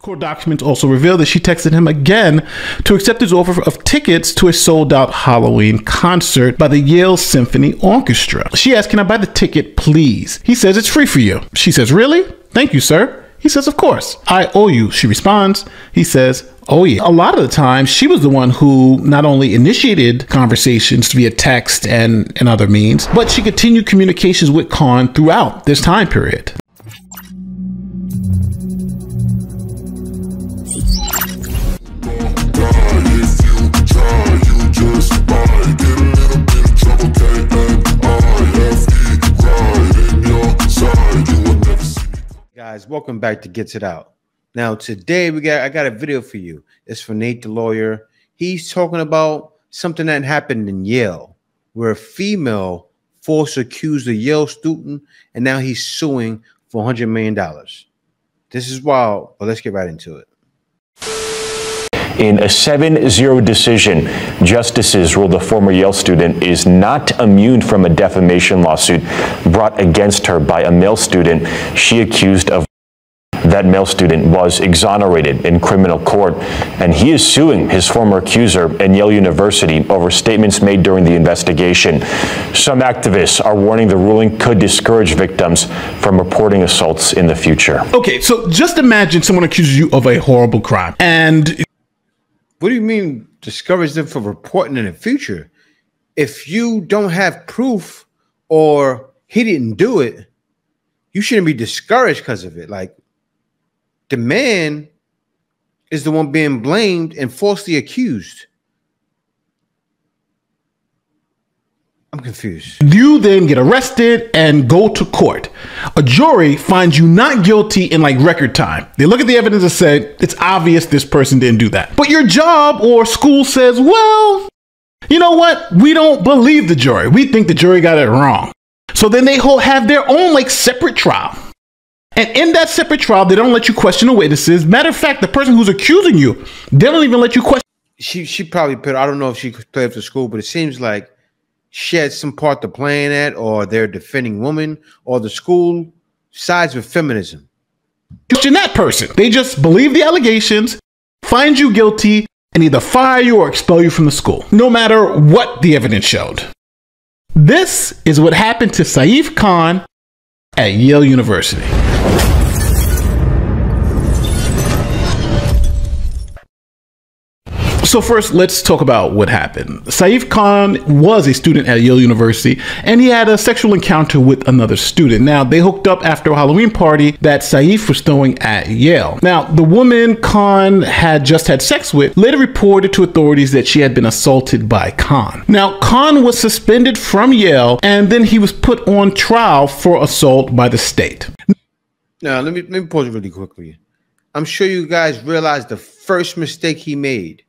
Court documents also reveal that she texted him again to accept his offer of tickets to a sold-out Halloween concert by the Yale Symphony Orchestra. She asked, "Can I buy the ticket, please?" He says, "It's free for you." She says, "Really? Thank you, sir." He says, "Of course. I owe you." She responds. He says, "Oh yeah." A lot of the time, she was the one who not only initiated conversations via text and other means, but she continued communications with Khan throughout this time period. Guys, welcome back to Gets It Out. Now today I got a video for you. It's for Nate the lawyer. He's talking about something that happened in Yale, where a female falsely accused a Yale student, and now he's suing for $100 million. This is wild, but let's get right into it. In a 7-0 decision, justices ruled the former Yale student is not immune from a defamation lawsuit brought against her by a male student she accused of. That male student was exonerated in criminal court, and he is suing his former accuser and Yale University over statements made during the investigation. Some activists are warning the ruling could discourage victims from reporting assaults in the future. Okay, so just imagine someone accuses you of a horrible crime, and what do you mean discourage them from reporting in the future? If you don't have proof or he didn't do it, you shouldn't be discouraged because of it. Like, the man is the one being blamed and falsely accused. I'm confused. You then get arrested and go to court. A jury finds you not guilty in like record time. They look at the evidence and say, it's obvious this person didn't do that. But your job or school says, well, you know what? We don't believe the jury. We think the jury got it wrong. So then they have their own like separate trial. And in that separate trial, they don't let you question the witnesses. Matter of fact, the person who's accusing you, they don't even let you question. She probably put, I don't know if she played for school, but it seems like she had some part to play in that, or they're defending women, or the school sides with feminism. Question that person. They just believe the allegations, find you guilty, and either fire you or expel you from the school, no matter what the evidence showed. This is what happened to Saif Khan at Yale University. So first, let's talk about what happened. Saif Khan was a student at Yale University, and he had a sexual encounter with another student. Now, they hooked up after a Halloween party that Saif was throwing at Yale. Now, the woman Khan had just had sex with later reported to authorities that she had been assaulted by Khan. Now, Khan was suspended from Yale, and then he was put on trial for assault by the state. Now, let me pause it really quickly. I'm sure you guys realize the first mistake he made.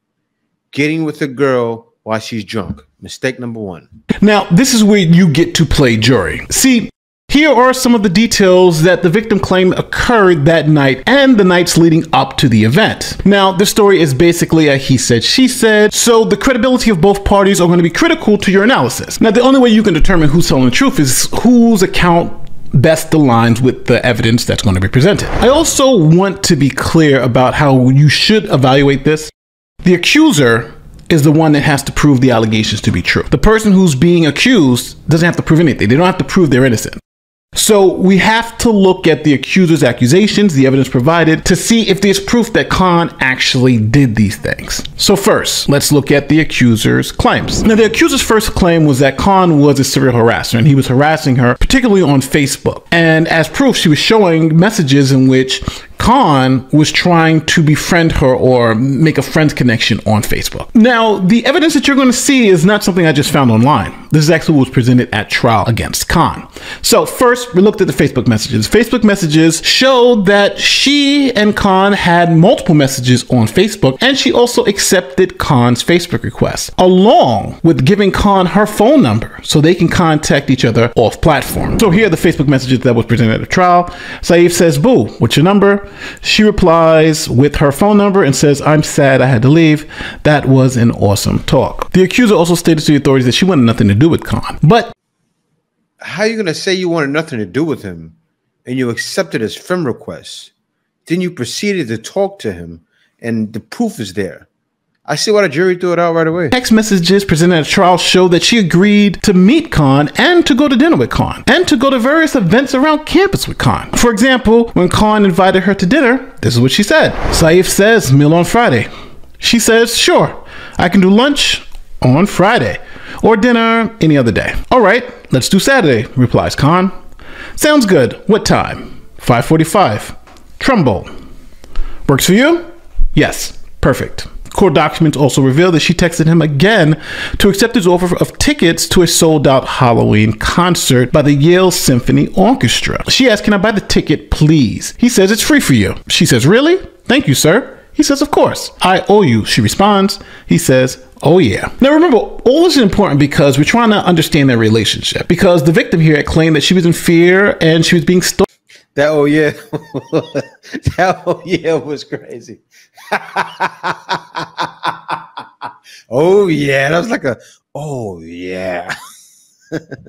Getting with a girl while she's drunk. Mistake number one. Now, this is where you get to play jury. See, here are some of the details that the victim claimed occurred that night and the nights leading up to the event. Now, the story is basically a he said, she said, so the credibility of both parties are going to be critical to your analysis. Now, the only way you can determine who's telling the truth is whose account best aligns with the evidence that's going to be presented. I also want to be clear about how you should evaluate this. The accuser is the one that has to prove the allegations to be true. The person who's being accused doesn't have to prove anything. They don't have to prove they're innocent. So we have to look at the accuser's accusations, the evidence provided, to see if there's proof that Khan actually did these things. So first, let's look at the accuser's claims. Now, the accuser's first claim was that Khan was a serial harasser, and he was harassing her, particularly on Facebook. And as proof, she was showing messages in which Khan was trying to befriend her or make a friends connection on Facebook. Now, the evidence that you're going to see is not something I just found online. This is actually what was presented at trial against Khan. So first, we looked at the Facebook messages. Facebook messages showed that she and Khan had multiple messages on Facebook, and she also accepted Khan's Facebook request, along with giving Khan her phone number so they can contact each other off platform. So here are the Facebook messages that was presented at the trial. Saif says, "Boo, what's your number?" She replies with her phone number and says, "I'm sad I had to leave. That was an awesome talk." The accuser also stated to the authorities that she wanted nothing to do with Khan. But how are you going to say you wanted nothing to do with him and you accepted his friend request? Then you proceeded to talk to him, and the proof is there. I see why the jury threw it out right away. Text messages presented at trial show that she agreed to meet Khan and to go to dinner with Khan and to go to various events around campus with Khan. For example, when Khan invited her to dinner, this is what she said. Saif says, meal on Friday. She says, sure, I can do lunch on Friday or dinner any other day. All right, let's do Saturday, replies Khan. Sounds good. What time? 5:45. Trumbull. Works for you? Yes. Perfect. Court documents also reveal that she texted him again to accept his offer of tickets to a sold-out Halloween concert by the Yale Symphony Orchestra. She asked, can I buy the ticket, please? He says, it's free for you. She says, really? Thank you, sir. He says, of course. I owe you. She responds. He says, oh yeah. Now remember, all this is important because we're trying to understand their relationship. Because the victim here had claimed that she was in fear and she was being stalked. That oh yeah, that oh yeah was crazy. Oh yeah, that was like a oh yeah.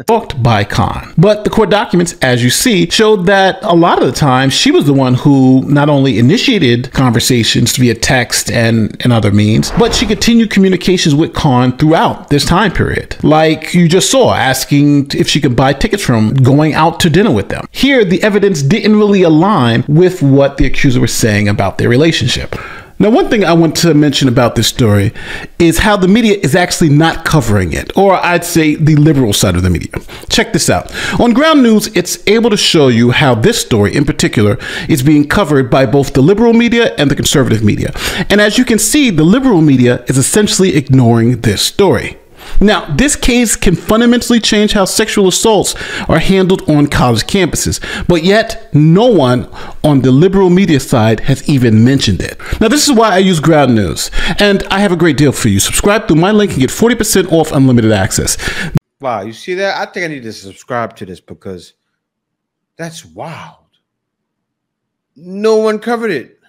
Booked by Khan. But the court documents, as you see, showed that a lot of the time she was the one who not only initiated conversations via text and other means, but she continued communications with Khan throughout this time period. Like you just saw, asking if she could buy tickets from him, going out to dinner with them. Here, the evidence didn't really align with what the accuser was saying about their relationship. Now, one thing I want to mention about this story is how the media is actually not covering it, or I'd say the liberal side of the media. Check this out. On Ground News, it's able to show you how this story in particular is being covered by both the liberal media and the conservative media. And as you can see, the liberal media is essentially ignoring this story. Now, this case can fundamentally change how sexual assaults are handled on college campuses, but yet no one on the liberal media side has even mentioned it. Now, this is why I use Ground News, and I have a great deal for you. Subscribe through my link and get 40% off unlimited access. Wow, you see that? I think I need to subscribe to this because that's wild. No one covered it.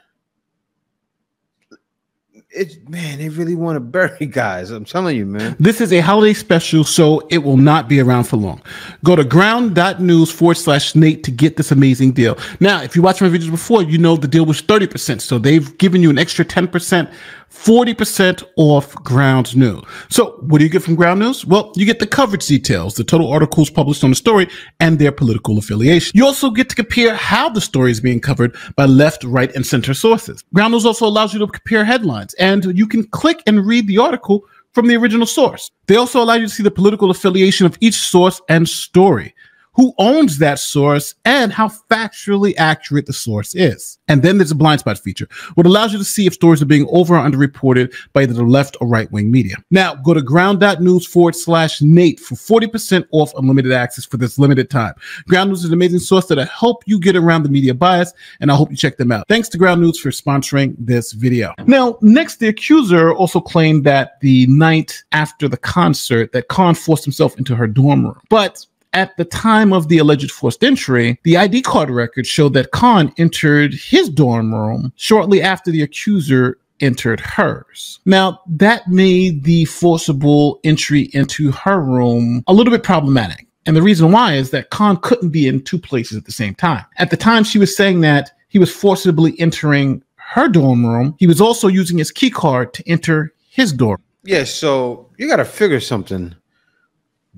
Man, they really want to bury guys. I'm telling you, man. This is a holiday special, so it will not be around for long. Go to ground.news/Nate to get this amazing deal. Now, if you watched my videos before, you know the deal was 30%. So they've given you an extra 10%, 40% off Ground News. So what do you get from Ground News? Well, you get the coverage details, the total articles published on the story, and their political affiliation. You also get to compare how the story is being covered by left, right, and center sources. Ground News also allows you to compare headlines, and you can click and read the article from the original source. They also allow you to see the political affiliation of each source and story, who owns that source, and how factually accurate the source is. And then there's a blind spot feature, what allows you to see if stories are being over or underreported by either the left or right-wing media. Now, go to ground.news/Nate for 40% off unlimited access for this limited time. Ground News is an amazing source that'll help you get around the media bias, and I hope you check them out. Thanks to Ground News for sponsoring this video. Now, next, the accuser also claimed that the night after the concert that Khan forced himself into her dorm room. But at the time of the alleged forced entry, the ID card records showed that Khan entered his dorm room shortly after the accuser entered hers. Now, that made the forcible entry into her room a little bit problematic. And the reason why is that Khan couldn't be in two places at the same time. At the time, she was saying that he was forcibly entering her dorm room. He was also using his key card to enter his dorm. Yeah, so you got to figure something.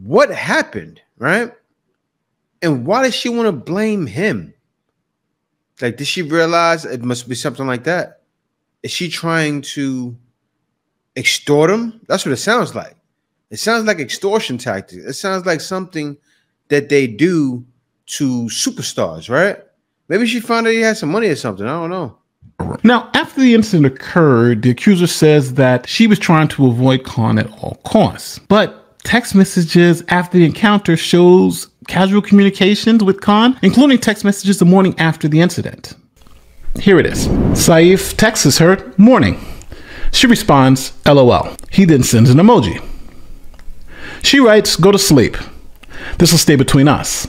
What happened? Right? And why does she want to blame him? Like, did she realize it must be something like that? Is she trying to extort him? That's what it sounds like. It sounds like extortion tactics. It sounds like something that they do to superstars, right? Maybe she found out he had some money or something. I don't know. Now, after the incident occurred, the accuser says that she was trying to avoid Khan at all costs. But text messages after the encounter shows casual communications with Khan, including text messages the morning after the incident. Here it is. Saif texts her, morning. She responds, LOL. He then sends an emoji. She writes, go to sleep. This will stay between us.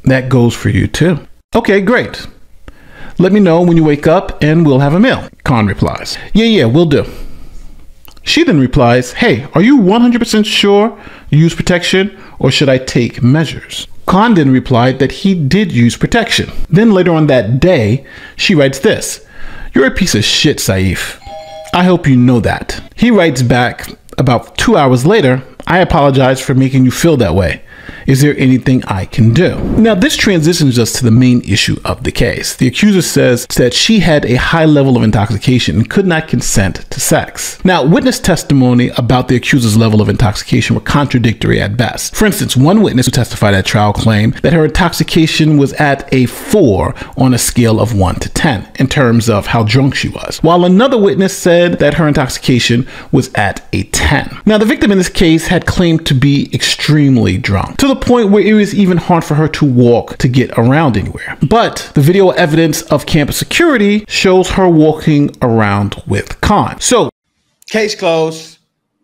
That goes for you too. Okay, great. Let me know when you wake up and we'll have a meal. Khan replies, yeah, we'll do. She then replies, hey, are you 100% sure you use protection or should I take measures? Khan then replied that he did use protection. Then later on that day, she writes this: "You're a piece of shit, Saif. I hope you know that." He writes back about 2 hours later, "I apologize for making you feel that way. Is there anything I can do?" Now, this transitions us to the main issue of the case. The accuser says that she had a high level of intoxication and could not consent to sex. Now, witness testimony about the accuser's level of intoxication were contradictory at best. For instance, one witness who testified at trial claimed that her intoxication was at a 4 on a scale of 1 to 10 in terms of how drunk she was, while another witness said that her intoxication was at a 10. Now, the victim in this case had claimed to be extremely drunk, to the point where it was even hard for her to walk to get around anywhere. But the video evidence of campus security shows her walking around with Khan. So, case closed.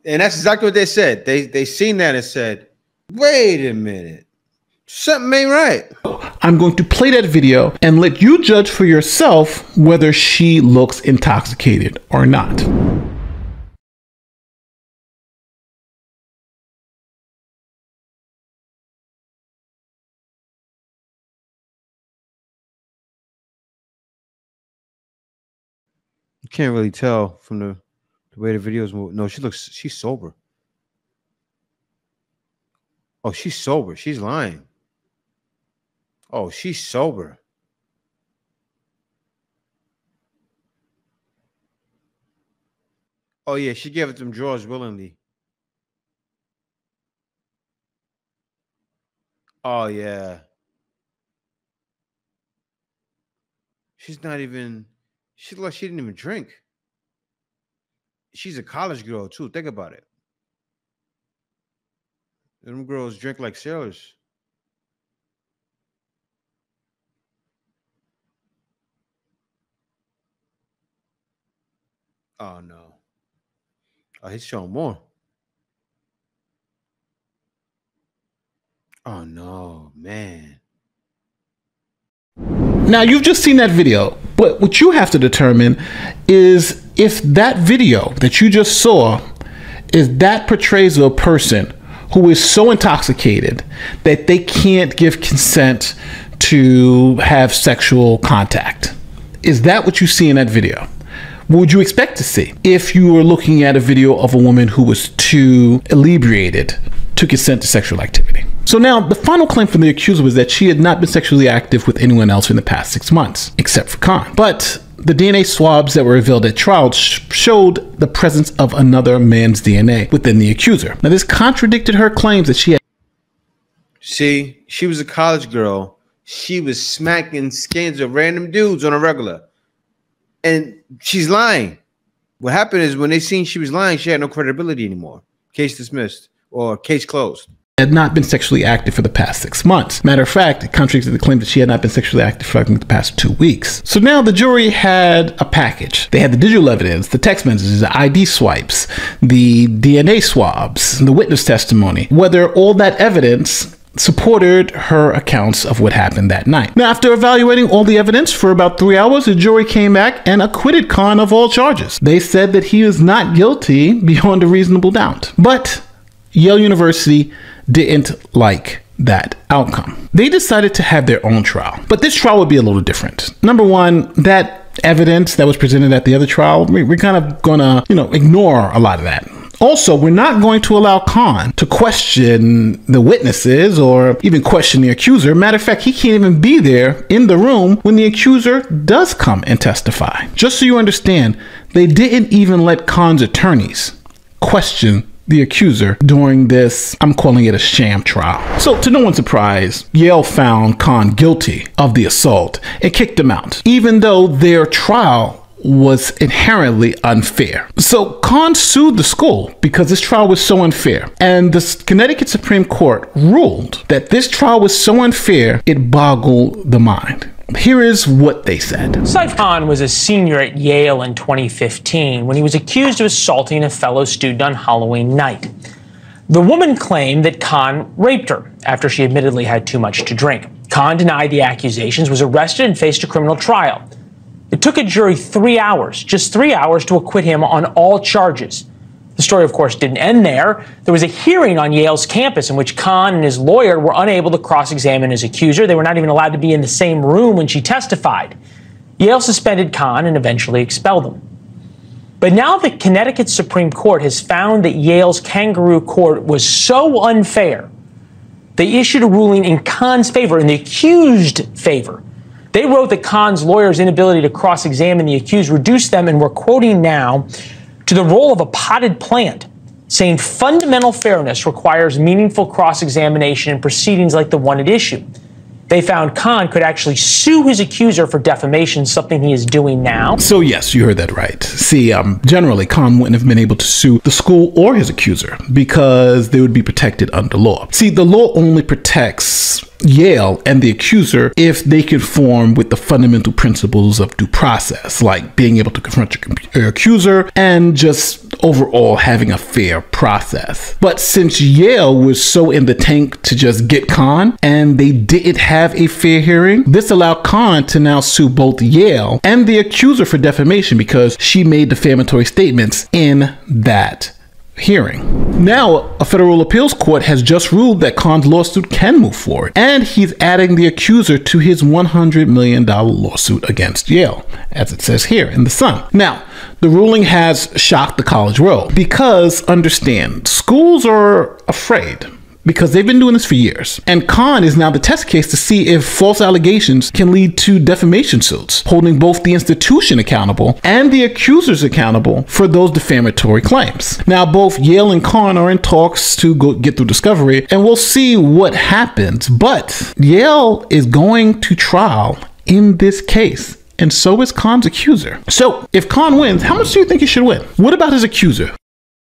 And that's exactly what they said. They seen that and said, wait a minute, something ain't right. I'm going to play that video and let you judge for yourself whether she looks intoxicated or not. You can't really tell from the way the videos move. No, she's sober. Oh, she's sober. She's lying. Oh, she's sober. Oh, yeah, she gave it them drawers willingly. Oh, yeah. She's not even... She didn't even drink. She's a college girl, too. Think about it. Them girls drink like sailors. Oh, no. Oh, he's showing more. Oh, no, man. Now, you've just seen that video, but what you have to determine is if that video that you just saw is that portrays a person who is so intoxicated that they can't give consent to have sexual contact. Is that what you see in that video? What would you expect to see if you were looking at a video of a woman who was too inebriated to consent to sexual activity? So now, the final claim from the accuser was that she had not been sexually active with anyone else in the past 6 months, except for Khan. But the DNA swabs that were revealed at trial showed the presence of another man's DNA within the accuser. Now, this contradicted her claims that she had... See, she was a college girl. She was smacking skins of random dudes on a regular. And she's lying. What happened is when they seen she was lying, she had no credibility anymore. Case dismissed or case closed. Had not been sexually active for the past 6 months. Matter of fact, it contradicted the claim that she had not been sexually active for the past 2 weeks. So now the jury had a package. They had the digital evidence, the text messages, the ID swipes, the DNA swabs, the witness testimony, whether all that evidence supported her accounts of what happened that night. Now, after evaluating all the evidence for about 3 hours, the jury came back and acquitted Khan of all charges. They said that he was not guilty beyond a reasonable doubt. But Yale University didn't like that outcome. They decided to have their own trial, but this trial would be a little different. Number one, that evidence that was presented at the other trial, we're kind of gonna, ignore a lot of that. Also, we're not going to allow Khan to question the witnesses or even question the accuser. Matter of fact, he can't even be there in the room when the accuser does come and testify. Just so you understand, they didn't even let Khan's attorneys question the accuser during this, I'm calling it a sham trial. So to no one's surprise, Yale found Khan guilty of the assault and kicked him out, even though their trial was inherently unfair. So Khan sued the school because this trial was so unfair. And the Connecticut Supreme Court ruled that this trial was so unfair, it boggled the mind. Here is what they said. Saif Khan was a senior at Yale in 2015 when he was accused of assaulting a fellow student on Halloween night. The woman claimed that Khan raped her after she admittedly had too much to drink. Khan denied the accusations, was arrested, and faced a criminal trial. It took a jury 3 hours, just 3 hours, to acquit him on all charges. The story, of course, didn't end there. There was a hearing on Yale's campus in which Kahn and his lawyer were unable to cross-examine his accuser. They were not even allowed to be in the same room when she testified. Yale suspended Kahn and eventually expelled him. But now the Connecticut Supreme Court has found that Yale's kangaroo court was so unfair, they issued a ruling in Kahn's favor, in the accused favor. They wrote that Kahn's lawyer's inability to cross-examine the accused reduced them, and we're quoting now, to the role of a potted plant, saying fundamental fairness requires meaningful cross-examination in proceedings like the one at issue. They found Kahn could actually sue his accuser for defamation, something he is doing now. So yes, you heard that right. See, generally, Kahn wouldn't have been able to sue the school or his accuser because they would be protected under law. See, the law only protects Yale and the accuser if they conform with the fundamental principles of due process, like being able to confront your accuser and just overall having a fair process. But since Yale was so in the tank to just get Kahn and they didn't have a fair hearing, this allowed Kahn to now sue both Yale and the accuser for defamation because she made defamatory statements in that hearing. Now, a federal appeals court has just ruled that Kahn's lawsuit can move forward, and he's adding the accuser to his $100 million lawsuit against Yale, as it says here in the Sun. Now, the ruling has shocked the college world because, understand, schools are afraid because they've been doing this for years. And Kahn is now the test case to see if false allegations can lead to defamation suits, holding both the institution accountable and the accusers accountable for those defamatory claims. Now, both Yale and Kahn are in talks to get through discovery, and we'll see what happens. But Yale is going to trial in this case, and so is Kahn's accuser. So if Kahn wins, how much do you think he should win? What about his accuser?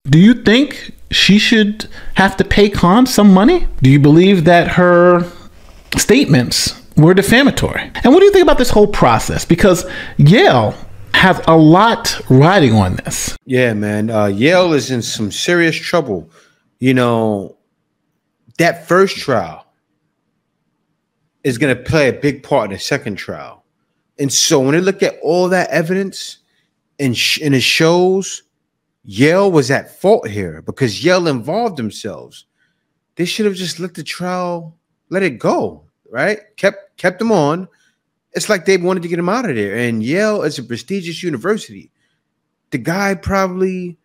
Do you think she should have to pay Kahn some money? Do you believe that her statements were defamatory? And what do you think about this whole process? Because Yale has a lot riding on this. Yeah, man. Yale is in some serious trouble. You know, that first trial is going to play a big part in the second trial. And so when they look at all that evidence and it shows Yale was at fault here because Yale involved themselves. They should have just let the trial, let it go, right? Kept them on. It's like they wanted to get him out of there. And Yale is a prestigious university. The guy probably,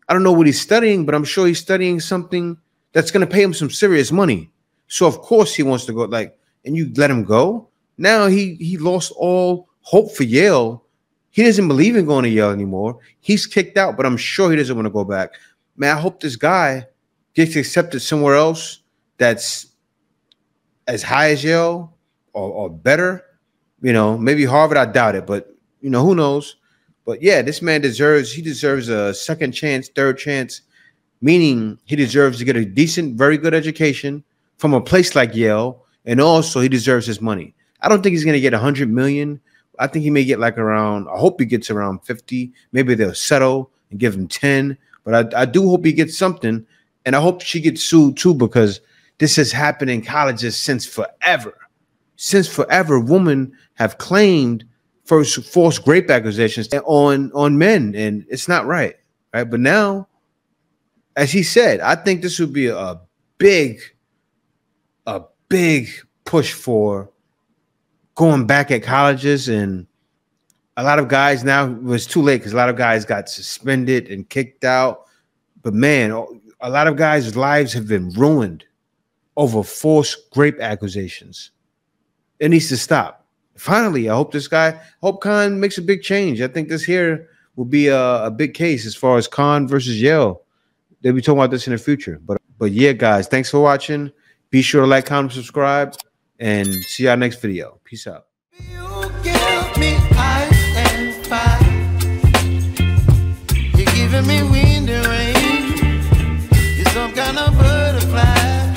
I don't know what he's studying, but I'm sure he's studying something that's going to pay him some serious money. So of course he wants to go, and you let him go. Now he lost all hope for Yale. He doesn't believe in going to Yale anymore. He's kicked out, but I'm sure he doesn't want to go back. Man, I hope this guy gets accepted somewhere else that's as high as Yale or better. You know, maybe Harvard, I doubt it, but, you know, who knows? But, yeah, this man deserves a second chance, third chance, meaning he deserves to get a decent, very good education from a place like Yale, and also he deserves his money. I don't think he's going to get $100 million. I think he may get like around, I hope he gets around 50. Maybe they'll settle and give him 10. But I do hope he gets something. And I hope she gets sued too, because this has happened in colleges since forever. Since forever, women have claimed false rape accusations on men, and it's not right. Right. But now, as he said, I think this would be a big push for going back at colleges. And a lot of guys now, it was too late because a lot of guys got suspended and kicked out. But man, a lot of guys' lives have been ruined over false rape accusations. It needs to stop. Finally, I hope Kahn makes a big change. I think this here will be a big case as far as Kahn versus Yale. They'll be talking about this in the future. But yeah, guys, thanks for watching. Be sure to like, comment, subscribe, and see y'all next video. Peace out. You give me ice and fire. You're giving me wind and rain. You're some kind of butterfly.